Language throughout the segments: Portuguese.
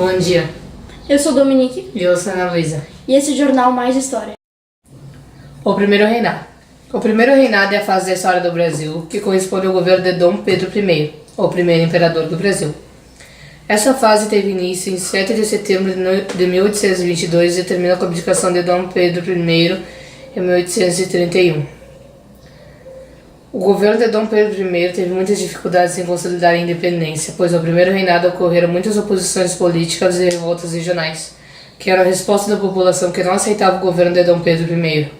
Bom dia, Eu sou Dominique e eu sou Ana Luísa. e esse é o Jornal Mais História. O primeiro reinado. O primeiro reinado é a fase da história do Brasil que corresponde ao governo de Dom Pedro I, o primeiro imperador do Brasil. Essa fase teve início em 7 de setembro de 1822 e termina com a abdicação de Dom Pedro I em 1831. O governo de Dom Pedro I teve muitas dificuldades em consolidar a independência, pois no primeiro reinado ocorreram muitas oposições políticas e revoltas regionais, que eram a resposta da população que não aceitava o governo de Dom Pedro I.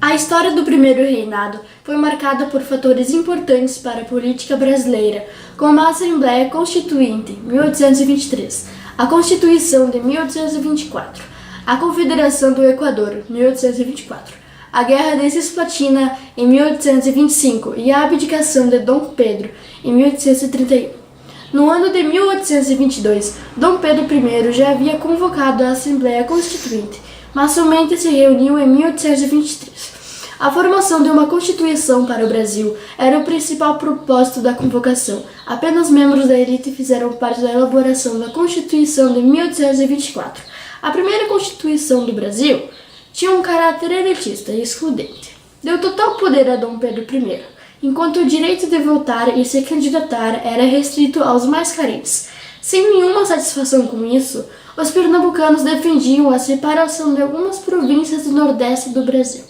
A história do primeiro reinado foi marcada por fatores importantes para a política brasileira, como a Assembleia Constituinte, 1823, a Constituição de 1824, a Confederação do Equador, 1824, a Guerra de Cisplatina, em 1825, e a abdicação de Dom Pedro, em 1831. No ano de 1822, Dom Pedro I já havia convocado a Assembleia Constituinte, mas somente se reuniu em 1823. A formação de uma Constituição para o Brasil era o principal propósito da convocação. Apenas membros da elite fizeram parte da elaboração da Constituição de 1824. A primeira Constituição do Brasil tinha um caráter elitista e excludente. Deu total poder a Dom Pedro I, enquanto o direito de votar e se candidatar era restrito aos mais carentes. Sem nenhuma satisfação com isso, os pernambucanos defendiam a separação de algumas províncias do nordeste do Brasil.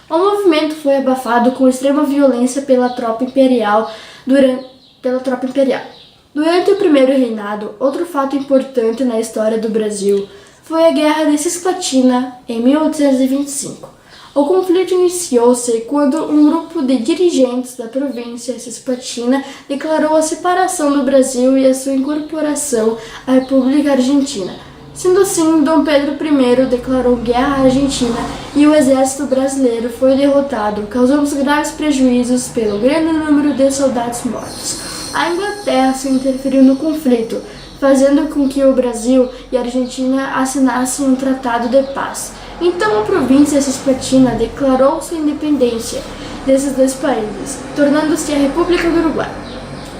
O movimento foi abafado com extrema violência pela tropa imperial. Durante o primeiro reinado, outro fato importante na história do Brasil foi a Guerra de Cisplatina, em 1825. O conflito iniciou-se quando um grupo de dirigentes da província Cisplatina declarou a separação do Brasil e a sua incorporação à República Argentina. Sendo assim, Dom Pedro I declarou guerra à Argentina e o exército brasileiro foi derrotado, causando graves prejuízos pelo grande número de soldados mortos. A Inglaterra se interferiu no conflito, fazendo com que o Brasil e a Argentina assinassem um tratado de paz. Então a província Cisplatina declarou sua independência desses dois países, tornando-se a República do Uruguai.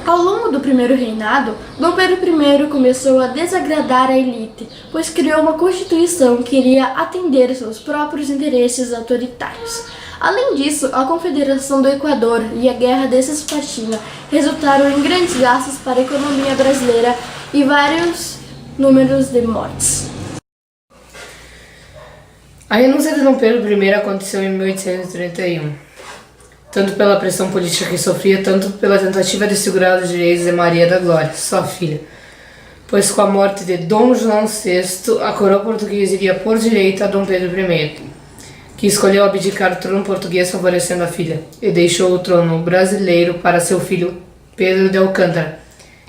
Ao longo do primeiro reinado, Dom Pedro I começou a desagradar a elite, pois criou uma constituição que iria atender seus próprios interesses autoritários. Além disso, a Confederação do Equador e a Guerra de Cisplatina resultaram em grandes gastos para a economia brasileira e vários números de mortes. A renúncia de Dom Pedro I aconteceu em 1831, tanto pela pressão política que sofria, tanto pela tentativa de segurar os direitos de Maria da Glória, sua filha, pois com a morte de Dom João VI, a coroa portuguesa iria por direito a Dom Pedro I, que escolheu abdicar o trono português favorecendo a filha, e deixou o trono brasileiro para seu filho Pedro de Alcântara,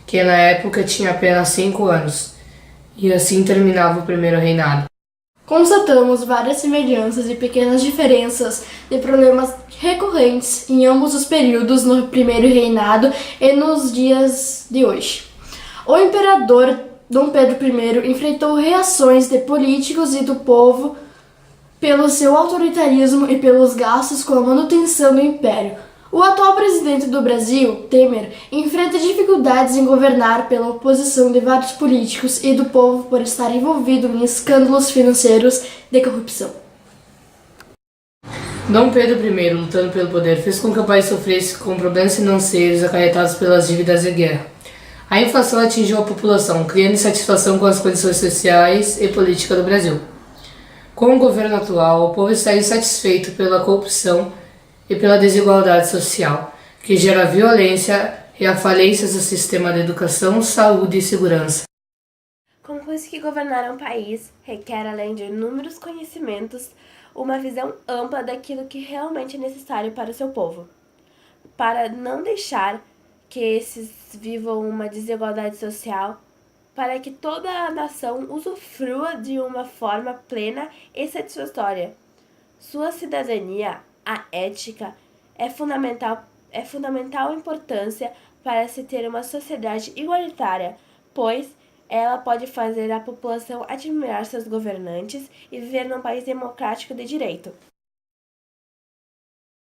que na época tinha apenas 5 anos, e assim terminava o primeiro reinado. Constatamos várias semelhanças e pequenas diferenças de problemas recorrentes em ambos os períodos no primeiro reinado e nos dias de hoje. O imperador Dom Pedro I enfrentou reações de políticos e do povo pelo seu autoritarismo e pelos gastos com a manutenção do império. O atual presidente do Brasil, Temer, enfrenta dificuldades em governar pela oposição de vários políticos e do povo por estar envolvido em escândalos financeiros de corrupção. Dom Pedro I, lutando pelo poder, fez com que o país sofresse com problemas financeiros acarretados pelas dívidas de guerra. A inflação atingiu a população, criando insatisfação com as condições sociais e políticas do Brasil. Com o governo atual, o povo está insatisfeito pela corrupção e pela desigualdade social, que gera violência e a falência do sistema de educação, saúde e segurança. Conclui-se que governar um país requer, além de inúmeros conhecimentos, uma visão ampla daquilo que realmente é necessário para o seu povo, para não deixar que esses vivam uma desigualdade social, para que toda a nação usufrua de uma forma plena e satisfatória. Sua cidadania, a ética, é fundamental importância para se ter uma sociedade igualitária, pois ela pode fazer a população admirar seus governantes e viver num país democrático de direito.